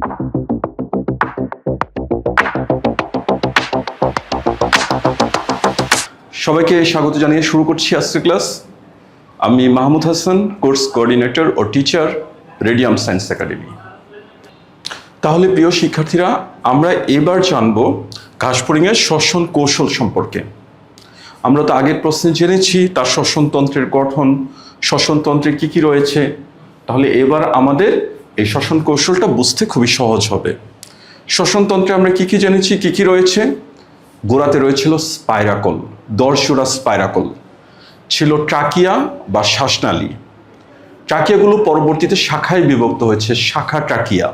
সবাইকে স্বাগত জানিয়ে শুরু করছি আজকের ক্লাস। আমি মাহমুদ হাসান, কোর্স কোঅর্ডিনেটর ও টিচার, রেডিয়াম সায়েন্স একাডেমি। তাহলে প্রিয় শিক্ষার্থীরা, আমরা এবার জানব ঘাসফড়িংয়ের শ্বসন কৌশল সম্পর্কে। আমরা তো আগের প্রশ্নে জেনেছি তার শ্বসনতন্ত্রের গঠন, শ্বসনতন্ত্রে কি কি রয়েছে। তাহলে এবার আমাদের এই শ্বসন কৌশলটা বুঝতে খুবই সহজ হবে। শ্বসনতন্ত্রে আমরা কি কি জেনেছি, কি কি রয়েছে। গোড়াতে রয়েছিল স্পাইরাকল, দরজোড়া স্পাইরাকল, ছিল ট্রাকিয়া বা শ্বাসনালী। ট্রাকিয়াগুলো পরবর্তীতে শাখায় বিভক্ত হয়েছে, শাখা ট্রাকিয়া।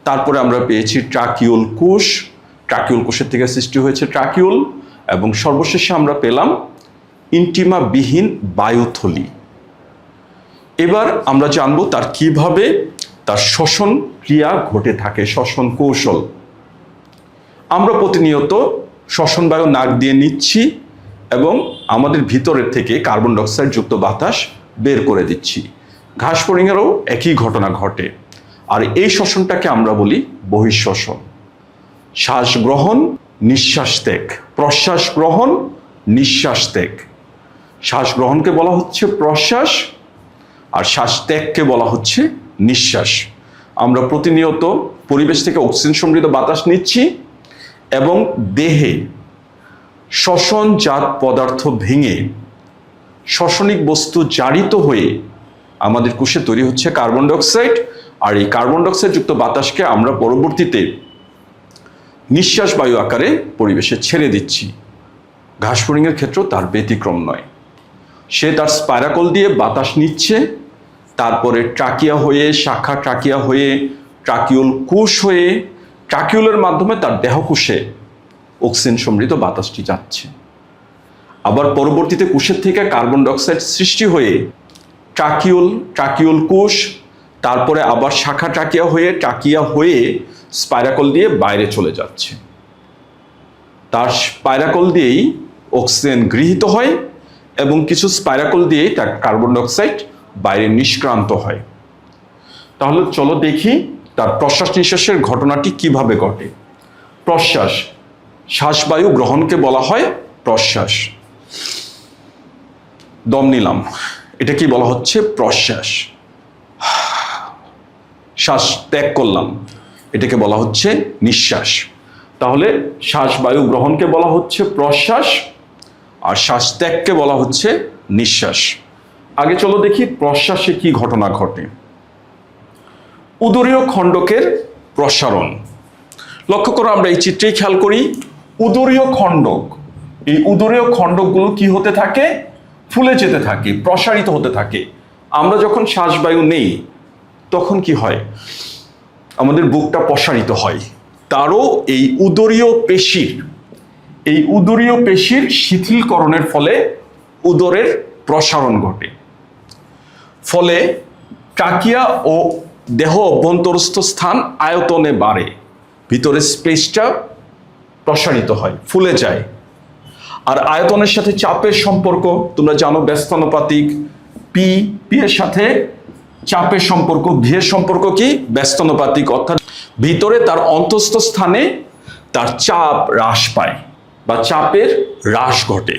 তারপরে আমরা পেয়েছি ট্রাকিউল কোষ, ট্রাকিউল কোষের থেকে সৃষ্টি হয়েছে ট্রাকিউল, এবং সর্বশেষে আমরা পেলাম ইন্টিমাবিহীন বায়ুথলি। এবার আমরা জানবো তার কিভাবে তার শ্বসন ক্রিয়া ঘটে থাকে, শ্বসন কৌশল। আমরা প্রতিনিয়ত শ্বসন বায়ু নাক দিয়ে নিচ্ছি এবং আমাদের ভিতরের থেকে কার্বন ডাইঅক্সাইড যুক্ত বাতাস বের করে দিচ্ছি। ঘাসফড়িংয়েরও একই ঘটনা ঘটে, আর এই শ্বসনটাকে আমরা বলি বহিঃশ্বসন। শ্বাস গ্রহণ, নিঃশ্বাস ত্যাগ, প্রশ্বাস গ্রহণ, নিঃশ্বাস ত্যাগ। শ্বাস গ্রহণকে বলা হচ্ছে প্রশ্বাস, আর শ্বাস ত্যাগকে বলা হচ্ছে নিঃশ্বাস। আমরা প্রতিনিয়ত পরিবেশ থেকে অক্সিজেন সমৃদ্ধ বাতাস নিচ্ছি এবং দেহে শ্বসনজাত পদার্থ ভেঙে শ্বসনিক বস্তু জারিত হয়ে আমাদের কোষে তৈরি হচ্ছে কার্বন ডাইঅক্সাইড, আর এই কার্বন ডাইঅক্সাইড যুক্ত বাতাসকে আমরা পরবর্তীতে নিঃশ্বাস বায়ু আকারে পরিবেশে ছেড়ে দিচ্ছি। ঘাসফড়িংয়ের ক্ষেত্রেও তার ব্যতিক্রম নয়। সে তার স্পাইরাকল দিয়ে বাতাস নিচ্ছে, তারপরে ট্রাকিয়া হয়ে, শাখা ট্রাকিয়া হয়ে, ট্রাকিউল কোষ হয়ে, ট্রাকিউলের মাধ্যমে তার দেহকোষে অক্সিজেন সমৃদ্ধ বাতাসটি যাচ্ছে। আবার পরবর্তীতে কোষের থেকে কার্বন ডাইঅক্সাইড সৃষ্টি হয়ে ট্রাকিউল কোষ, তারপরে আবার শাখা ট্রাকিয়া হয়ে স্পাইরাকল দিয়ে বাইরে চলে যাচ্ছে। তার স্পাইরাকল দিয়েই অক্সিজেন গৃহীত হয় এবং কিছু স্পাইরাকল দিয়েই তার কার্বন ডাইঅক্সাইড বাইরে নিষ্ক্রান্ত হয়। তাহলে চলো দেখি তার প্রশ্বাস নিঃশ্বাসের ঘটনাটি কিভাবে ঘটে। প্রশ্বাস, শ্বাসবায়ু গ্রহণকে বলা হয় প্রশ্বাস। দম নিলাম, এটা কি বলা হচ্ছে প্রশ্বাস। শ্বাস ত্যাগ করলাম, এটাকে বলা হচ্ছে নিঃশ্বাস। তাহলে শ্বাসবায়ু গ্রহণকে বলা হচ্ছে প্রশ্বাস, আর শ্বাস ত্যাগকে বলা হচ্ছে নিঃশ্বাস। আগে চলো দেখি প্রশ্বাসে কি ঘটনা ঘটে। উদরীয় খণ্ডকের প্রসারণ। লক্ষ্য করো, আমরা এই চিত্রেই খেয়াল করি উদরীয় খণ্ডক। এই উদরীয় খণ্ডকগুলো কি হতে থাকে? ফুলে যেতে থাকে, প্রসারিত হতে থাকে। আমরা যখন শ্বাসবায়ু নেই তখন কি হয়? আমাদের বুকটা প্রসারিত হয়। তারও এই উদরীয় পেশির শিথিলকরণের ফলে উদরের প্রসারণ ঘটে। ফলে ট্রাকিয়া ও দেহ অভ্যন্তরস্থ স্থান আয়তনে বাড়ে, ভিতরে স্পেসটা প্রসারিত হয়, ফুলে যায়। আর আয়তনের সাথে চাপের সম্পর্ক তোমরা জানো, ব্যস্তানুপাতিক। পি এর সাথে চাপের সম্পর্ক, ভি এর সম্পর্ক কি? ব্যস্তানুপাতিক। অর্থাৎ ভিতরে তার অন্তঃস্থ স্থানে তার চাপ হ্রাস পায় বা চাপের হ্রাস ঘটে।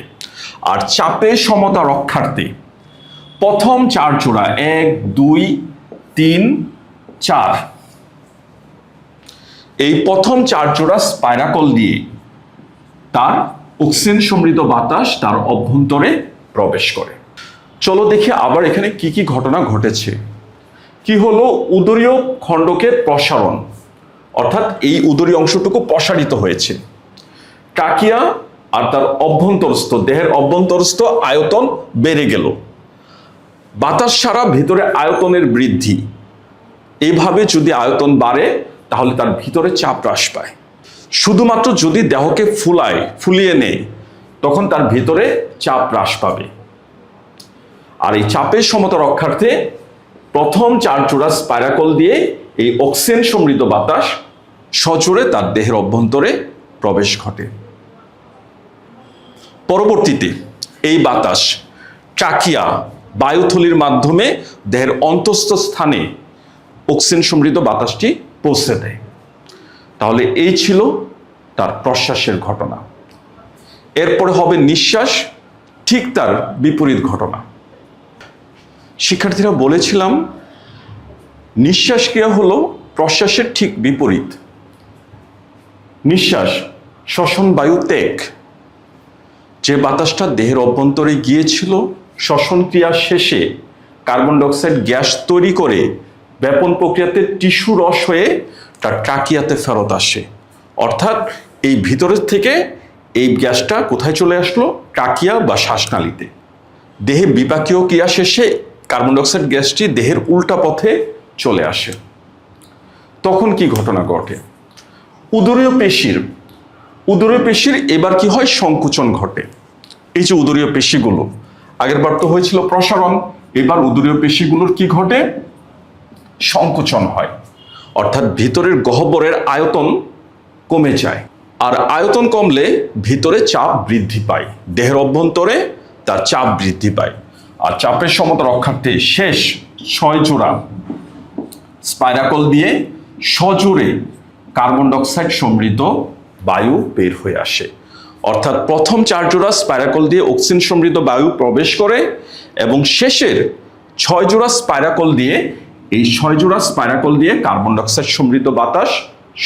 আর চাপের সমতা রক্ষার্থে প্রথম চার জোড়া 1, 2, 3, 4, এই প্রথম চার জোড়া স্পাইরাকল দিয়ে তার অক্সিজেন সমৃদ্ধ বাতাস তার অভ্যন্তরে প্রবেশ করে। চলো দেখি আবার এখানে কি কি ঘটনা ঘটেছে। কি হলো? উদরীয় খণ্ডকের প্রসারণ, অর্থাৎ এই উদরীয় অংশটুকু প্রসারিত হয়েছে। ট্রাকিয়া আর তার অভ্যন্তরস্থ, দেহের অভ্যন্তরস্থ আয়তন বেড়ে গেল। বাতাস ছাড়া ভিতরে আয়তনের বৃদ্ধি। এইভাবে যদি আয়তন বাড়ে তাহলে তার ভিতরে চাপ হ্রাস পায়। শুধুমাত্র যদি দেহকে ফুলিয়ে নেয় তখন তার ভিতরে চাপ হ্রাস পাবে। আর এই চাপের সমতা রক্ষার্থে প্রথম চার জোড়া স্পাইরাকল দিয়ে এই অক্সিজেন সমৃদ্ধ বাতাস সজোরে তার দেহের অভ্যন্তরে প্রবেশ ঘটে। পরবর্তীতে এই বাতাস ট্রাকিয়া বায়ুথলির মাধ্যমে দেহের অন্তঃস্থ স্থানে অক্সিজেন সমৃদ্ধ বাতাসটি পৌঁছে দেয়। তাহলে এই ছিল তার প্রশ্বাসের ঘটনা। এরপরে হবে নিঃশ্বাস, ঠিক তার বিপরীত ঘটনা। শিক্ষার্থীরা বলেছিলাম নিঃশ্বাস ক্রিয়া হলো প্রশ্বাসের ঠিক বিপরীত। নিঃশ্বাস শ্বসন বায়ু ত্যাগ, যে বাতাসটা দেহের অভ্যন্তরে গিয়েছিল শ্বসন ক্রিয়া শেষে কার্বন ডাইঅক্সাইড গ্যাস তৈরি করে ব্যাপন প্রক্রিয়াতে টিস্যু রস হয়ে তার ট্রাকিয়াতে ফেরত আসে। অর্থাৎ এই ভিতরের থেকে এই গ্যাসটা কোথায় চলে আসলো? ট্রাকিয়া বা শ্বাসনালীতে। দেহে বিপাকীয় ক্রিয়া শেষে কার্বন ডাইঅক্সাইড গ্যাসটি দেহের উল্টা পথে চলে আসে। তখন কি ঘটনা ঘটে? উদরীয় পেশির এবার কি হয়? সংকুচন ঘটে। এই যে উদরীয় পেশিগুলো, আগের বার তো হয়েছিল প্রসারণ, এবার উদরীয় পেশিগুলোর কি ঘটে? সংকুচন হয়। অর্থাৎ ভিতরের গহ্বরের আয়তন কমে যায়। আর আয়তন কমলে ভিতরে চাপ বৃদ্ধি পায়, দেহের অভ্যন্তরে তার চাপ বৃদ্ধি পায়। আর চাপের সমতা রক্ষার্থে শেষ 6 জোড়া স্পাইরাকল দিয়ে সজোরে কার্বন ডাইঅক্সাইড সমৃদ্ধ বায়ু বের হয়ে আসে। অর্থাৎ প্রথম 4 জোড়া স্পাইরাকল দিয়ে অক্সিজেন সমৃদ্ধ বায়ু প্রবেশ করে এবং শেষের 6 জোড়া স্পাইরাকল দিয়ে, এই 6 জোড়া স্পাইরাকল দিয়ে কার্বন ডাইঅক্সাইড সমৃদ্ধ বাতাস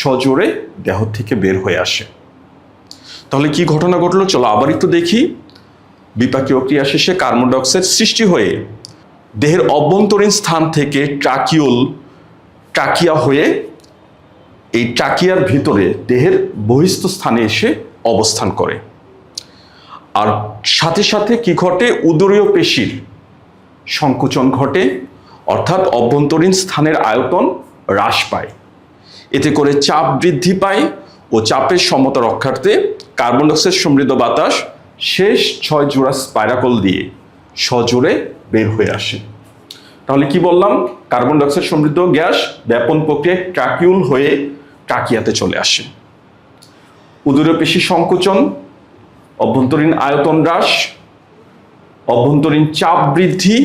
সজোরে দেহ থেকে বের হয়ে আসে। তাহলে কি ঘটনা ঘটলো? চলো আবার একটু দেখি। বিপাকীয় ক্রিয়া শেষে কার্বন ডাইঅক্সাইড সৃষ্টি হয়ে দেহের অভ্যন্তরীণ স্থান থেকে ট্রাকিয়া হয়ে এই ট্রাকিয়ার ভিতরে দেহের বহিস্থ স্থানে এসে অবস্থান করে। আর সাথে সাথে কি ঘটে? উদরীয় পেশির সংকোচন ঘটে, অর্থাৎ অভ্যন্তরীণ স্থানের আয়তন হ্রাস পায়। এতে করে চাপ বৃদ্ধি পায় ও চাপের সমতা রক্ষার্থে কার্বন ডাইঅক্সাইড সমৃদ্ধ বাতাস শেষ 6 জোড়া স্পাইরাকল দিয়ে সজোরে বের হয়ে আসে। তাহলে কি বললাম? কার্বন ডাইঅক্সাইড সমৃদ্ধ গ্যাস ব্যাপন প্রক্রিয়ায় ট্রাকিউল হয়ে ট্রাকিয়াতে চলে আসে। উদরীয় পেশি সংকোচন, অভ্যন্তরীণ আয়তন হ্রাস, অভ্যন্তরীণ চাপ বৃদ্ধি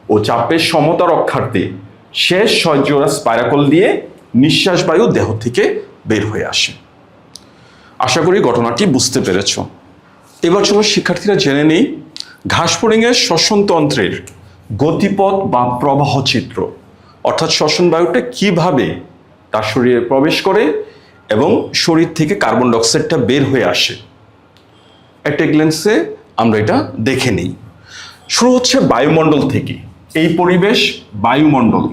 ও চাপের সমতা রক্ষার্থে শেষ 6 জোড়া স্পাইরাকল দিয়ে নিঃশ্বাস বায়ু দেহ থেকে বের হয়ে আসে। আশা করি ঘটনাটি বুঝতে পেরেছ। এবার চলো শিক্ষার্থীরা জেনে নেই ঘাসফড়িংয়ের শ্বসনতন্ত্রের গতিপথ বা প্রবাহ চিত্র, অর্থাৎ শ্বসন বায়ুটা কিভাবে তার শরীরে প্রবেশ করে এবং শরীর থেকে কার্বন ডাইঅক্সাইডটা বের হয়ে আসে। একটা গ্ল্যান্সে আমরা এটা দেখে নিই। শুরু হচ্ছে বায়ুমণ্ডল থেকে। এই পরিবেশ বায়ুমণ্ডল,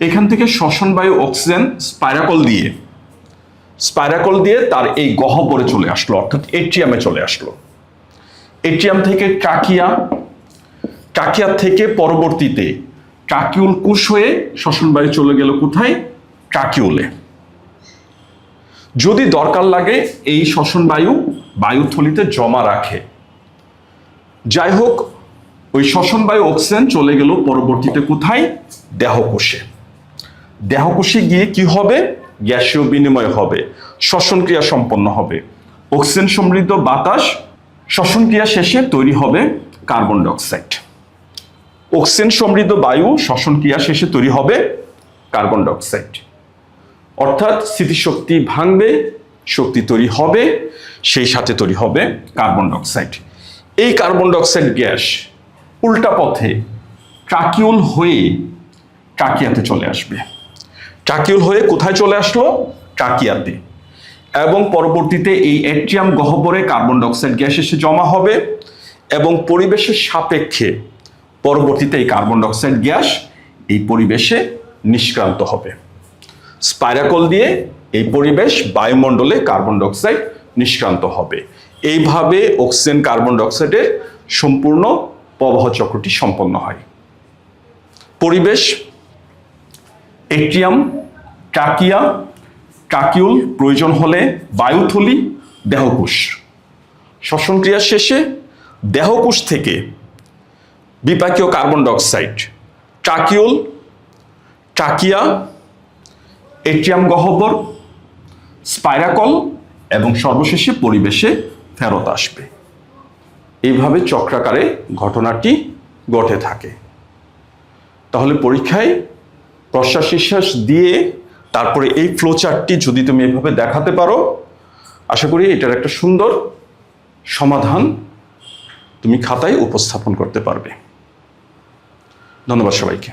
এখান থেকে শ্বসন বায়ু অক্সিজেন স্পাইরাকল দিয়ে তার এই গহ্বরে চলে আসলো, অর্থাৎ এট্রিয়ামে চলে আসলো। এট্রিয়াম থেকে ট্রাকিয়া থেকে পরবর্তীতে ট্রাকিউল কোষ হয়ে শ্বসন বায়ু চলে গেল কোথায়? ট্রাকিউলে। যদি দরকার লাগে এই শ্বসন বায়ু বায়ুথলিতে জমা রাখে। যাই হোক, ওই শ্বসন বায়ু অক্সিজেন চলে গেল পরবর্তীতে কোথায়? দেহকোষে। দেহকোষে গিয়ে কি হবে? গ্যাসীয় বিনিময় হবে, শ্বসন ক্রিয়া সম্পন্ন হবে। অক্সিজেন সমৃদ্ধ বাতাস শ্বসন ক্রিয়া শেষে তৈরি হবে কার্বন ডাইঅক্সাইড। অক্সিজেন সমৃদ্ধ বায়ু শ্বসন ক্রিয়া শেষে তৈরি হবে কার্বন ডাইঅক্সাইড। অর্থাৎ স্মৃতিশক্তি ভাঙবে, শক্তি তৈরি হবে, সেই সাথে তৈরি হবে কার্বন ডাইঅক্সাইড। এই কার্বন ডাইঅক্সাইড গ্যাস উল্টা পথে ট্রাকিউল হয়ে ট্রাকিয়াতে চলে আসবে। ট্রাকিউল হয়ে কোথায় চলে আসলো? ট্রাকিয়াতে। এবং পরবর্তীতে এই এট্রিয়াম গহ্বরে কার্বন ডাইঅক্সাইড গ্যাস এসে জমা হবে এবং পরিবেশের সাপেক্ষে পরবর্তীতে এই কার্বন ডাইঅক্সাইড গ্যাস এই পরিবেশে নিষ্ক্রান্ত হবে। স্পাইরাকল দিয়ে এই পরিবেশ বায়ুমণ্ডলে কার্বন ডাইঅক্সাইড নিষ্ক্রান্ত হবে। এইভাবে অক্সিজেন কার্বন ডাইঅক্সাইডের সম্পূর্ণ প্রবাহ চক্রটি সম্পন্ন হয়। পরিবেশ এট্রিয়াম, ট্রাকিউল, প্রয়োজন হলে বায়ুথলি, দেহকোষ। শ্বসন ক্রিয়া শেষে দেহকোষ থেকে বিপাকীয় কার্বন ডাইঅক্সাইড ট্রাকিয়া, এট্রিয়াম গহ্বর, স্পাইরাকল এবং সর্বশেষে পরিবেশে ফেরত আসবে। এইভাবে চক্রাকারে ঘটনাটি ঘটে থাকে। তাহলে পরীক্ষায় প্রশ্বাস নিঃশ্বাস দিয়ে তারপরে এই ফ্লো চার্টটি যদি তুমি এভাবে দেখাতে পারো, আশা করি এটার একটা সুন্দর সমাধান তুমি খাতায় উপস্থাপন করতে পারবে। ধন্যবাদ সবাইকে।